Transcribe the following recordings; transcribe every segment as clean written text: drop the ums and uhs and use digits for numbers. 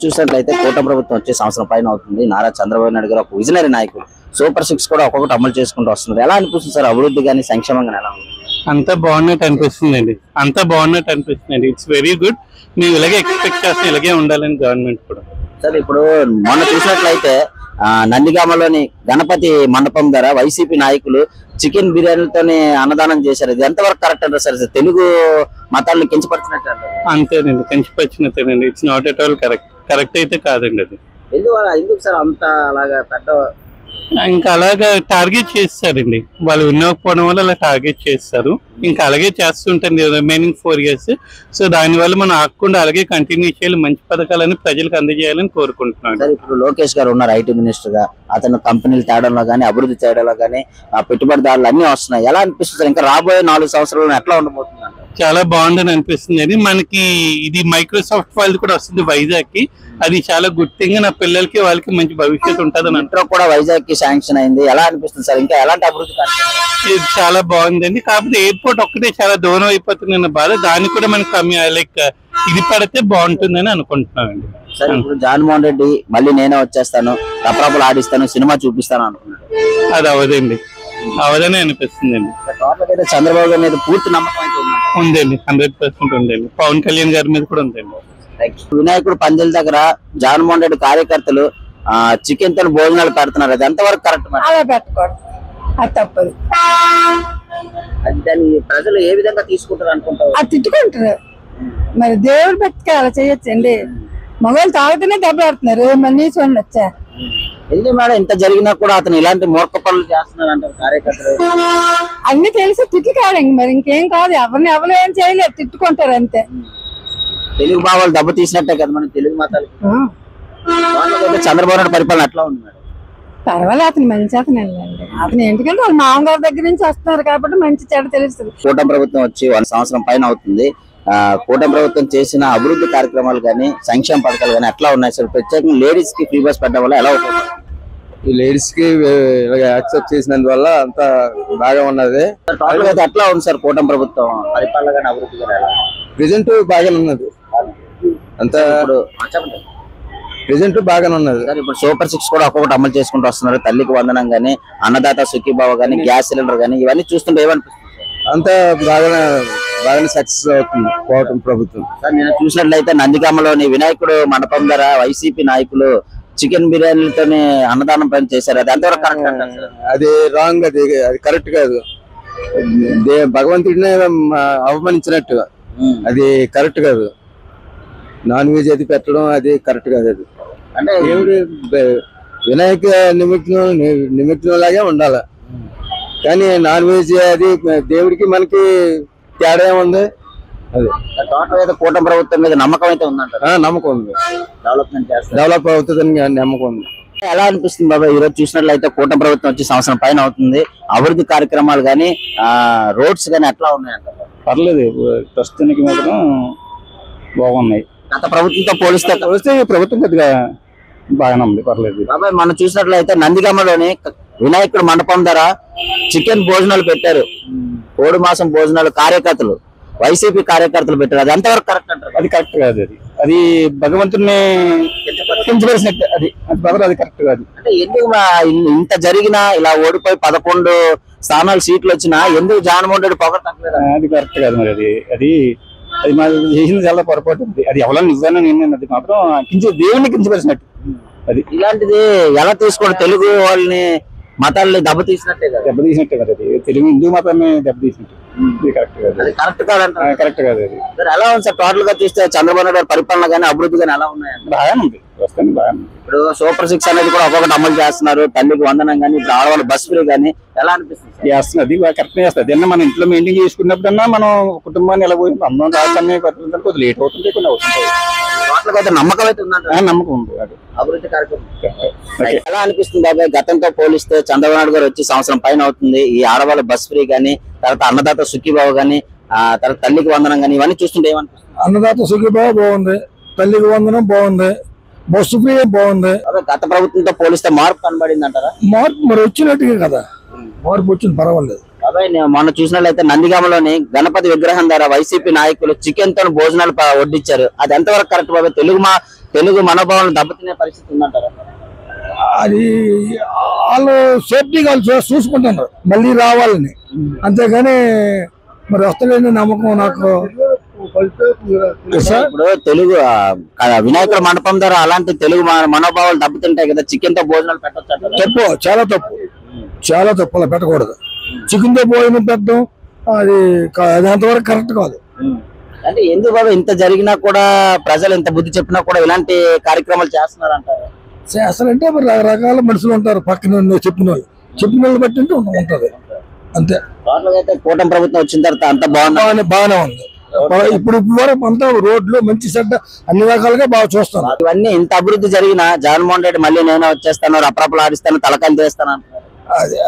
చూసినట్లయితే కూటమి ప్రభుత్వం వచ్చే సంవత్సరం పైన అవుతుంది. నారా చంద్రబాబు నాయుడు గారు ఒక విజనరీ నాయకులు. సూపర్ 6 కూడా ఒక్కొక్కటి అమలు చేసుకుంటూ వస్తున్నారు. ఎలా అనిపిస్తుంది సార్ అభివృద్ధి కానీ సంక్షేమం కానీ ఎలా ఉంది? అంతా బాగున్నట్టు అనిపిస్తుంది. It's very good. మేము ఇలాగే ఎక్స్పెక్ట్ చేస్తాం, ఇలాగే ఉండాలని గవర్నమెంట్ కూడా. సార్ ఇప్పుడు మొన్న చూసినట్లయితే నందిగామలోని గణపతి మండపం ద్వారా వైసీపీ నాయకులు చికెన్ బిర్యానీతోనే అన్నదానం చేశారు. ఇది ఎంతవరకు కరెక్ట్ అంటారు సార్? తెలుగు మతాలను కించపరిచినట్టు అంతేనండి, కించపరిచినట్టేనండి. It's not at all correct అయితే కాదండి అది. ఎందుకు సార్ అంత అలాగా పెద్ద ఇంకా అలాగా టార్గెట్ చేస్తారండి వాళ్ళు. వినకపోవడం వల్ల అలా టార్గెట్ చేస్తారు. ఇంకా అలాగే చేస్తుంటుంది రిమైనింగ్ 4 years. సో దానివల్ల మనం ఆగకుండా అలాగే కంటిన్యూ చేయాలి, మంచి పథకాలను ప్రజలకు అందజేయాలని కోరుకుంటున్నాను. సార్ ఇప్పుడు లోకేష్ గారు ఉన్నారు ఐటీ మినిస్టర్ గా. అతను కంపెనీలు తేడంలో కానీ అభివృద్ధి చేయడంలో కానీ పెట్టుబడిదారులు అన్ని వస్తున్నాయి. ఎలా అనిపిస్తుంది ఇంకా రాబోయే 4 సంవత్సరాలు ఎట్లా ఉండబోతుంది? చాలా బాగుందని అనిపిస్తుంది. మనకి ఇది మైక్రోసాఫ్ట్ వాళ్ళది కూడా వస్తుంది వైజాగ్ కి. అది చాలా గుడ్ థింగ్. నా పిల్లలకి వాళ్ళకి మంచి భవిష్యత్తు ఉంటుంది. మెట్రో కూడా వైజాగ్ కి శాంక్షన్ అయింది. ఎలా అనిపిస్తుంది సార్? ఇంకా ఎలాంటి అభివృద్ధి? ఇది చాలా బాగుందండి. కాకపోతే ఎయిర్పోర్ట్ ఒక్కటే చాలా దూరం అయిపోతుంది బాధ. దానికి కూడా మనకి లైక్ ఇది పడితే బాగుంటుందని అనుకుంటున్నామండి. సార్ ఇప్పుడు జగన్మోహన్ రెడ్డి మళ్ళీ నేనే వచ్చేస్తాను, రప్రాపులు ఆడిస్తాను, సినిమా చూపిస్తాను అనుకున్నాడు. అది అవదని అనిపిస్తుంది అండి. చంద్రబాబు గారి మీద పూర్తి నమ్మకం ఉందండి, 100% ఉందండి. పవన్ కళ్యాణ్ గారి మీద కూడా ఉందండి. వినాయకుడు పందిల దగ్గర జగన్మోహన్ రెడ్డి కార్యకర్తలు చికెన్ తో భోజనాలు పెడుతున్నారు. అది ఎంతవరకు కరెక్ట్? అలా పెట్టకూడదు, అది తప్పదు. దాన్ని ప్రజలు ఏ విధంగా తీసుకుంటారు అనుకుంటారు? అది తిట్టుకుంటారు. మరి దేవుడు బతికి అలా చేయొచ్చండి. మగవాళ్ళు తాగుతూనే దెబ్బలాడుతున్నారు. మళ్ళీ చూడండి వచ్చా ఎందుకు మేడం ఇంత జరిగినా కూడా అతను ఇలాంటి మూర్ఖ పనులు చేస్తున్నారు అంటారు కార్యకర్తలు. అన్ని తెలిసి తిట్లు కాదండి, మరి ఇంకేం కాదు. ఎవరు ఏం చేయలేదు, తిట్టుకుంటారు అంతే. తెలుగు భావాలు దెబ్బ తీసినట్టే కదా మన తెలుగు మతాలకి. చంద్రబాబు నాయుడు పరిపాలన ఎట్లా ఉంది మేడం? పర్వాలేదు, అతను మంచి అతనండి. అతను ఎందుకంటే వాళ్ళ మామగారి దగ్గర నుంచి వస్తున్నారు కాబట్టి మంచి చెడు తెలుస్తుంది. కూటమి ప్రభుత్వం వచ్చి 1 సంవత్సరం పైన అవుతుంది. కూటమి ప్రభుత్వం చేసిన అభివృద్ధి కార్యక్రమాలు కానీ సంక్షేమ పథకాలు కానీ ఎట్లా ఉన్నాయి సార్? ప్రత్యేకంగా లేడీస్ కి ఫ్రీ బస్ పెట్టడం వల్ల ఎలా అవుతుంది? ఈ లేడీస్ కి యాక్సెప్ట్ చేసినందువల్ల అంత బాగా ఉన్నది. టోటల్ గా ఎట్లా ఉంది సార్ కూటమి ప్రభుత్వం పరిపాలన కానీ అభివృద్ధి కానీ? ప్రెజెంట్ బాగానే ఉన్నది. అంత ప్రెజెంట్ బాగానే ఉన్నది. ఇప్పుడు సూపర్ 6 కూడా ఒక్కొక్కటి అమలు చేసుకుంటూ వస్తున్నారు. తల్లికి వందనం గానీ, అన్నదాత సుఖీభావ గానీ, గ్యాస్ సిలిండర్ గానీ, ఇవన్నీ చూస్తుంటే ఏమనిపిస్తుంది? అంత బాగానే సక్సెస్ అవుతుంది కూటమి ప్రభుత్వం. నేను చూసినట్లయితే నందిగామలోని వినాయకుడు మండపం ద్వారా వైసీపీ నాయకులు చికెన్ బిర్యానీలతోనే అన్నదానం పని చేశారు. అది ఎంతవరకు కరెక్ట్ అంటారు? అది రాంగ్. అది కరెక్ట్ కాదు. భగవంతుడిని అవమానించినట్టు. అది కరెక్ట్ కాదు. నాన్ వెజ్ అది పెట్టడం అది కరెక్ట్ కాదు. అది అంటే దేవుడి వినాయక నిమజ్జనం లాగే ఉండాలి. కానీ నాన్ వెజ్ అది దేవుడికి మనకి తేడా ఏముంది? అది టోటల్ కూటమి ప్రభుత్వం మీద నమ్మకం అయితే ఉందంటారు? నమ్మకం ఉంది. డెవలప్ అవుతుందని నమ్మకం ఉంది. ఎలా అనిపిస్తుంది బాబా ఈ రోజు చూసినట్లయితే కూటమి ప్రభుత్వం వచ్చి సంవత్సరం పైన అవుతుంది. అభివృద్ధి కార్యక్రమాలు కానీ రోడ్స్ కానీ ఎట్లా ఉన్నాయంటారు? పర్లేదు, ప్రస్తుతానికి మాత్రం బాగున్నాయి. గత ప్రభుత్వంతో పోలిస్తే ప్రభుత్వం కొద్దిగా బాగానే ఉంది, పర్లేదు. బాబాయ్ మనం చూసినట్లయితే నందిగామలోని వినాయకుడు మండపం ద్వారా చికెన్ భోజనాలు పెట్టారు. 3 మాసం భోజనాలు కార్యకర్తలు వైసీపీ కార్యకర్తలు పెట్టారు. అది ఎంతవరకు కరెక్ట్ అంటారు? అది కరెక్ట్ కాదు. అది భగవంతుడిని కించపరిచినట్టు. అది కరెక్ట్ కాదు. అంటే ఎందుకు ఇంత జరిగినా ఇలా ఓడిపోయి 11 స్థానాలు సీట్లు వచ్చినా ఎందుకు జగన్మోహన్ రెడ్డి పొగ తగ్గలేదు? అది కరెక్ట్ కాదు. మరి అది మాది చేసింది చాలా పొరపాటు. అది ఎవరైనా నిజాన్ని నేను అది మాత్రం దేవుడిని కించపరిచినట్టు. అది ఇలాంటిది ఎలా తీసుకోండి? తెలుగు వాళ్ళని మతాలని దెబ్బతీసినట్టే కదా? దెబ్బతీసినట్టే కదా. అది తెలుగు హిందూ మతాన్ని దెబ్బతీసినట్టు. కరెక్ట్ కాదు. కరెక్ట్ కాదంట. కరెక్ట్ కాదు. అది ఎలా ఉంది సార్ టోటల్ గా చూస్తే చంద్రబాబు నాయుడు పరిపాలన కానీ అభివృద్ధి కానీ ఎలా ఉన్నాయండి? బాగానే ఉంది, ప్రస్తుతానికి బాగానే ఉంది. ఇప్పుడు సూపర్ 6 అనేది కూడా ఒక్కొక్కటి అమలు చేస్తున్నారు. తల్లికి వందనం కానీ, ఇప్పుడు ఆడవాళ్ళు బస్ ఫ్రీ కానీ ఎలా అనిపిస్తుంది? చేస్తున్నది కరెక్ట్ చేస్తుంది. మన ఇంట్లో మెయింటైన్ చేసుకున్నప్పుడన్నా మనం కుటుంబాన్ని ఎలా పోయి అందం రాష్ట్రాన్ని కొద్దిగా లేట్ అవుతుంది, కొన్ని అవుతుంది. టోటల్ గా నమ్మకం అయితే ఉందంట. నమ్మకం ఉంది. అభివృద్ధి కార్యక్రమం ఎలా అనిపిస్తుంది బాబాయ్? గతంతో పోలిస్తే చంద్రబాబు నాయుడు గారు వచ్చి సంవత్సరం పైన అవుతుంది. ఈ ఆడవాళ్ళ బస్ ఫ్రీ కానీ, తర్వాత అన్నదాత సుఖీభావ కానీ, తర్వాత తల్లికి వందనం కానీ, ఇవన్నీ చూస్తుంటే ఏమనిపిస్తుంది? అన్నదాత సుఖీభావ బాగుంది, తల్లికి వందనం బాగుంది, బస్సు ఫ్రీ బాగుంది. గత ప్రభుత్వంతో పోలిస్తే మార్పు కనబడింది అంటారా? మార్పు మరి వచ్చినట్టుగా కదా, మార్పు వచ్చింది, పర్వాలేదు. బాబాయ్ మొన్న చూసినట్లయితే నందిగామలోని గణపతి విగ్రహం ద్వారా వైసీపీ నాయకులు చికెన్ తో భోజనాలు వడ్డించారు. అది ఎంతవరకు కరెక్ట్ బాబాయ్? తెలుగు మనోభావాలను దెబ్బతినే పరిస్థితి ఉందంటారా? అది వాళ్ళు సేఫ్టీ వాళ్ళు చూసుకుంటున్నారు మళ్ళీ రావాలని, అంతేగాని మరి వస్తలేని నమ్మకం నాకు. ఇప్పుడు తెలుగు వినాయకుల మండపం ద్వారా అలాంటి తెలుగు మనోభావాలు దెబ్బతింటాయి కదా, చికెన్ తో భోజనాలు పెట్టచ్చు? తప్పు, చాలా తప్పు, చాలా తప్పు. అలా పెట్టకూడదు. చికెన్ తో భోజనం పెట్టడం అది అంతవరకు కరెక్ట్ కాదు. అంటే ఎందుకు బాబా ఇంత జరిగినా కూడా ప్రజలు ఇంత బుద్ధి చెప్పినా కూడా ఇలాంటి కార్యక్రమాలు చేస్తున్నారు అంటారు? చేస్తారంటే మరి రకరకాల మనుషులు ఉంటారు, పక్కన చెప్పిన వాళ్ళు బట్టి ఉంటది అంతే. అయితే కూటమి ప్రభుత్వం వచ్చిన తర్వాత అంత బాగానే ఉంది. ఇప్పుడు వరకు అంతా రోడ్లు మంచి చెడ్డ అన్ని రకాలుగా బాగా చూస్తాను. ఇవన్నీ ఇంత అభివృద్ధి జరిగినా జగన్మోహన్ రెడ్డి మళ్ళీ నేనే వచ్చేస్తాను, రప్రపలు ఆడిస్తాను, తలకాయలు చేస్తాను అంటారు. అది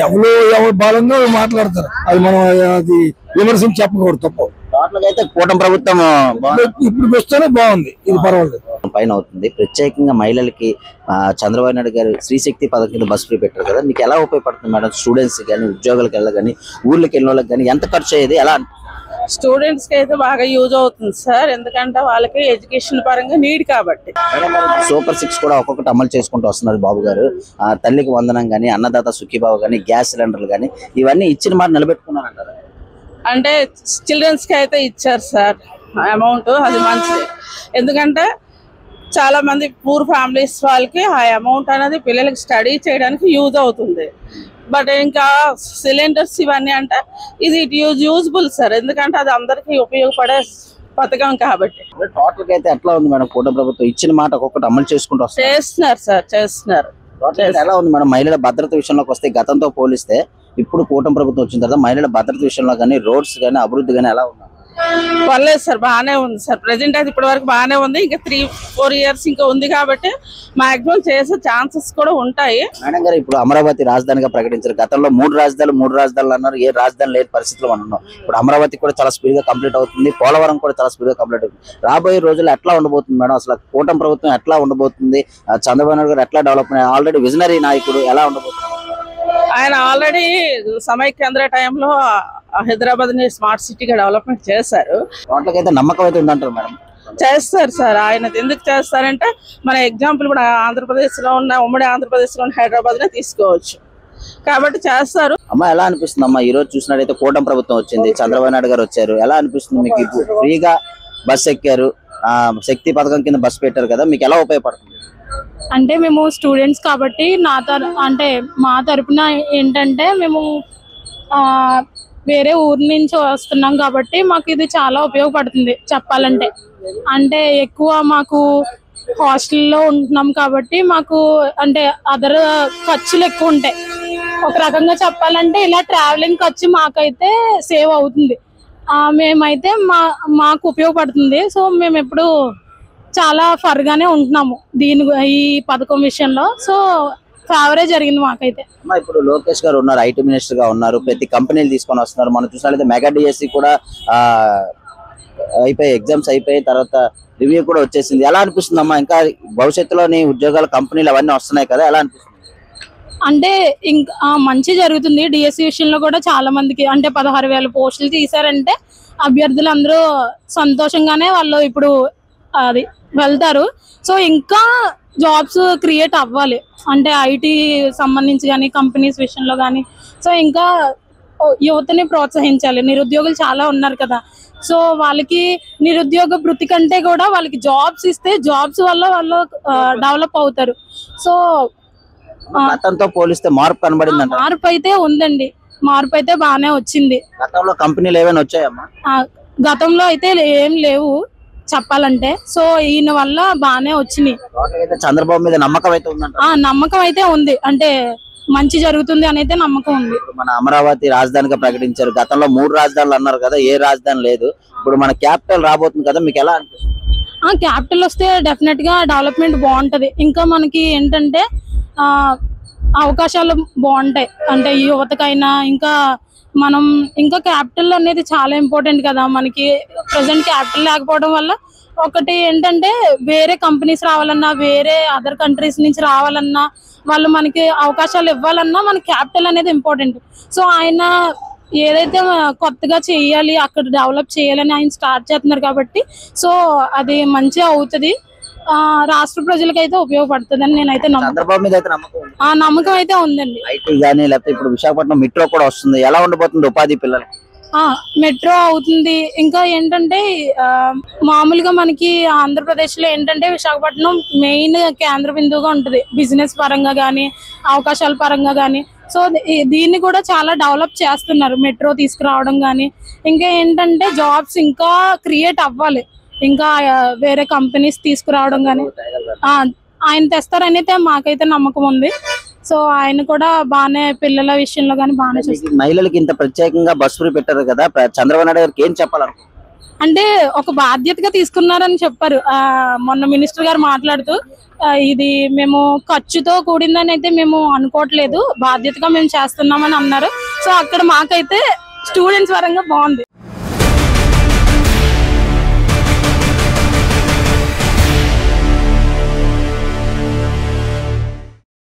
ఎవరు బలంగా మాట్లాడతారు, అది మనం అది విమర్శించి చెప్పకూడదు, తప్పు. అయితే కూటమి ప్రభుత్వం ఇప్పుడు వస్తేనే బాగుంది, ఇది పర్వాలేదు. పైన అవుతుంది. ప్రత్యేకంగా మహిళలకి చంద్రబాబు నాయుడు గారు శ్రీశక్తి పథకం కింద బస్సు ఫ్రీ పెట్టారు కదా, మీకు ఎలా ఉపయోగపడుతుంది మేడం? స్టూడెంట్స్ కానీ, ఉద్యోగాలకు వెళ్ళగాని, ఊర్లోకి వెళ్ళిన వాళ్ళకి కానీ ఎంత ఖర్చు అయ్యేది, ఎలా? స్టూడెంట్స్ కి అయితే బాగా యూజ్ అవుతుంది సార్, ఎందుకంటే వాళ్ళకి ఎడ్యుకేషన్ పరంగా నీడ్ కాబట్టి. సూపర్ 6 కూడా ఒక్కొక్కటి అమలు చేసుకుంటూ వస్తున్నారు బాబు గారు. తల్లికి వందనం గానీ, అన్నదాత సుఖీబాబు గానీ, గ్యాస్ సిలిండర్లు గానీ ఇవన్నీ ఇచ్చిన మాట నిలబెట్టుకున్నారంటారు. అంటే చిల్డ్రన్స్ కి అయితే ఇచ్చారు సార్ అమౌంట్, అది మంచిది. ఎందుకంటే చాలా మంది పూర్ ఫ్యామిలీస్ వాళ్ళకి ఆ అమౌంట్ అనేది పిల్లలకి స్టడీ చేయడానికి యూజ్ అవుతుంది. బట్ ఇంకా సిలిండర్స్ ఇవన్నీ అంటే ఇది యూజ్ఫుల్ సార్, ఎందుకంటే అది అందరికి ఉపయోగపడే పథకం కాబట్టి. టోటల్ గా అయితే ఎట్లా ఉంది మేడం కూటమి ప్రభుత్వం ఇచ్చిన మాట ఒక్కొక్కటి అమలు చేసుకుంటూ చేస్తున్నారు సార్, చేస్తున్నారు. ఎలా ఉంది మేడం మహిళల భద్రత విషయంలోకి వస్తే గతంతో పోలిస్తే ఇప్పుడు కూటమి ప్రభుత్వం వచ్చిన తర్వాత మహిళల భద్రత విషయంలో కానీ, రోడ్స్ కానీ, అభివృద్ధి కానీ ఎలా ఉంది? పర్లేదు సార్, బాగానే ఉంది సార్. ప్రెసెంట్ అయితే ఇప్పటి వరకు బాగానే ఉంది. ఇంకా 3-4 ఇయర్స్ ఇంకా ఉంది కాబట్టి మాక్సిమం చేసే ఛాన్సెస్ కూడా ఉంటాయి. మేడం గారు ఇప్పుడు అమరావతి రాజధానిగా ప్రకటించారు. గతంలో 3 రాజధానులు అన్నారు, ఏ రాజధాని లేని పరిస్థితుల్లో మనం ఉన్నాం. ఇప్పుడు అమరావతి కూడా చాలా స్పీడ్ గా కంప్లీట్ అవుతుంది, పోలవరం కూడా చాలా స్పీడ్ గా కంప్లీట్ అవుతుంది. రాబోయే రోజుల్లో ఎట్లా ఉండబోతుంది మేడం? అసలు కూటమి ప్రభుత్వం ఎట్లా ఉండబోతుంది? చంద్రబాబు నాయుడు గారు ఎట్లా డెవలప్ అయ్యారు? ఆల్రెడీ విజనరీ నాయకుడు, ఎలా ఉండబోతుంది? ఆయన ఆల్రెడీ సమైక్యాంధ్ర టైంలో హైదరాబాద్ ని స్మార్ట్ సిటీగా డెవలప్మెంట్ చేశారు. వాటికైతే నమ్మకం అయితే ఉందంటారు మేడం? చేస్తారు సార్. ఆయన ఎందుకు చేస్తారంటే మన ఎగ్జాంపుల్ కూడా ఆంధ్రప్రదేశ్ లో ఉన్న, ఉమ్మడి ఆంధ్రప్రదేశ్ లో ఉన్న హైదరాబాద్ నే తీసుకోవచ్చు కాబట్టి చేస్తారు. అమ్మా ఎలా అనిపిస్తుంది అమ్మా ఈ రోజు చూసినట్టయితే కూటమి ప్రభుత్వం వచ్చింది, చంద్రబాబు నాయుడు గారు వచ్చారు, ఎలా అనిపిస్తుంది మీకు? ఇప్పుడు ఫ్రీగా బస్ ఎక్కారు, శక్తి పథకం కింద బస్ పెట్టారు కదా, మీకు ఎలా ఉపయోగపడుతుంది? అంటే మేము స్టూడెంట్స్ కాబట్టి మా తరపున ఏంటంటే మేము వేరే ఊరు నుంచి వస్తున్నాం కాబట్టి మాకు ఇది చాలా ఉపయోగపడుతుంది చెప్పాలంటే. అంటే ఎక్కువ మాకు హాస్టల్లో ఉంటున్నాం కాబట్టి మాకు అంటే అదర్ ఖర్చులు ఎక్కువ ఉంటాయి. ఒక రకంగా చెప్పాలంటే ఇలా ట్రావెలింగ్ ఖర్చు మాకైతే సేవ్ అవుతుంది. మేమైతే మాకు ఉపయోగపడుతుంది. సో మేము ఎప్పుడు చాలా ఫర్గానే ఉంటున్నాము ఈ పథకం విషయంలో. సో ఫేవరే జరిగింది మాకైతే. ఇప్పుడు లోకేష్ గారు ఉన్నారు, ఐటీ మినిస్టర్ గా ఉన్నారు, ప్రతి కంపెనీలు తీసుకొని వస్తున్నారు. మనం చూసినట్లయితే మెగా డిఎస్సి కూడా అయిపోయి, ఎగ్జామ్స్ అయిపోయి తర్వాత రివ్యూ కూడా వచ్చేసింది. ఎలా అనిపిస్తుంది అమ్మా? ఇంకా భవిష్యత్తులోని ఉద్యోగాల కంపెనీలు అవన్నీ వస్తున్నాయి కదా, ఎలా అనిపిస్తుంది? అంటే ఇంకా మంచి జరుగుతుంది. డిఎస్సి విషయంలో కూడా చాలా మందికి అంటే 16,000 పోస్టులు తీసారంటే అభ్యర్థులు అందరూ సంతోషంగానే వాళ్ళు ఇప్పుడు అది వెళ్తారు. సో ఇంకా జాబ్స్ క్రియేట్ అవ్వాలి అంటే ఐటీ సంబంధించి కానీ, కంపెనీస్ విషయంలో కానీ. సో ఇంకా యువతని ప్రోత్సహించాలి. నిరుద్యోగులు చాలా ఉన్నారు కదా, సో వాళ్ళకి నిరుద్యోగ భృతి కంటే కూడా వాళ్ళకి జాబ్స్ ఇస్తే జాబ్స్ వల్ల వాళ్ళు డెవలప్ అవుతారు. సో గతంతో పోలిస్తే మార్పు కనబడింది. మార్పు అయితే ఉందండి, మార్పు అయితే బాగానే వచ్చింది. గతంలో కంపెనీలు ఏమైనా వచ్చాయమ్మా? గతంలో అయితే ఏం లేవు చెప్పాలంటే. సో ఈయన వల్ల బాగానే వచ్చినాయి. చంద్రబాబు మీద నమ్మకం అయితే ఉందంట? నమ్మకం అయితే ఉంది, అంటే మంచి జరుగుతుంది అని అయితే నమ్మకం ఉంది. మన అమరావతి రాజధానిగా ప్రకటించారు. గతంలో 3 రాజధానులు అన్నారు కదా, ఏ రాజధాని లేదు. ఇప్పుడు మన క్యాపిటల్ రాబోతుంది కదా, మీకు ఎలా అనిపిస్తుంది? క్యాపిటల్ వస్తే డెఫినెట్ గా డెవలప్మెంట్ బాగుంటది. ఇంకా మనకి ఏంటంటే అవకాశాలు బాగుంటాయి. అంటే యువతకైనా ఇంకా క్యాపిటల్ అనేది చాలా ఇంపార్టెంట్ కదా మనకి. ప్రెసెంట్ క్యాపిటల్ లేకపోవడం వల్ల ఒకటి ఏంటంటే వేరే కంపెనీస్ రావాలన్నా, వేరే అదర్ కంట్రీస్ నుంచి రావాలన్నా, వాళ్ళు మనకి అవకాశాలు ఇవ్వాలన్నా మనకి క్యాపిటల్ అనేది ఇంపార్టెంట్. సో ఆయన ఏదైతే కొత్తగా చేయాలి, అక్కడ డెవలప్ చేయాలని ఆయన స్టార్ట్ చేస్తున్నారు కాబట్టి సో అది మంచిగా అవుతుంది. రాష్ట్ర ప్రజలకైతే ఉపయోగపడుతుందని నేనైతే చంద్రబాబు మీద అయితే నమ్మకం ఉంది. నమ్మకం అయితే ఉందండి. ఐటీ గానీ లేకపోతే ఇప్పుడు విశాఖపట్నం మెట్రో కూడా వస్తుంది, ఎలా ఉండబోతుంది ఉపాధి పిల్లలకి? మెట్రో అవుతుంది. ఇంకా ఏంటంటే మామూలుగా మనకి ఆంధ్రప్రదేశ్ లో ఏంటంటే విశాఖపట్నం మెయిన్ కేంద్ర బిందువుగా ఉంటుంది బిజినెస్ పరంగా గానీ అవకాశాల పరంగా గానీ. సో దీన్ని కూడా చాలా డెవలప్ చేస్తున్నారు మెట్రో తీసుకురావడం గానీ. ఇంకా ఏంటంటే జాబ్స్ ఇంకా క్రియేట్ అవ్వాలి, ఇంకా వేరే కంపెనీస్ తీసుకురావడం గానీ ఆయన తెస్తారని మాకైతే నమ్మకం ఉంది. సో ఆయన కూడా బాగానే పిల్లల విషయంలో కానీ బాగానే చూస్తారు. మహిళలకి ఇంత ప్రత్యేకంగా బస్ ఫ్రీ పెట్టారు కదా, చంద్రబాబు నాయుడు గారికి ఏం చెప్పాలనుకో? అంటే ఒక బాధ్యతగా తీసుకున్నారని చెప్పారు మొన్న మినిస్టర్ గారు మాట్లాడుతూ. ఇది మేము ఖర్చుతో కూడిందని అయితే మేము అనుకోవట్లేదు, బాధ్యతగా మేము చేస్తున్నామని అన్నారు. సో అక్కడ మాకైతే స్టూడెంట్స్ పరంగా బాగుంది.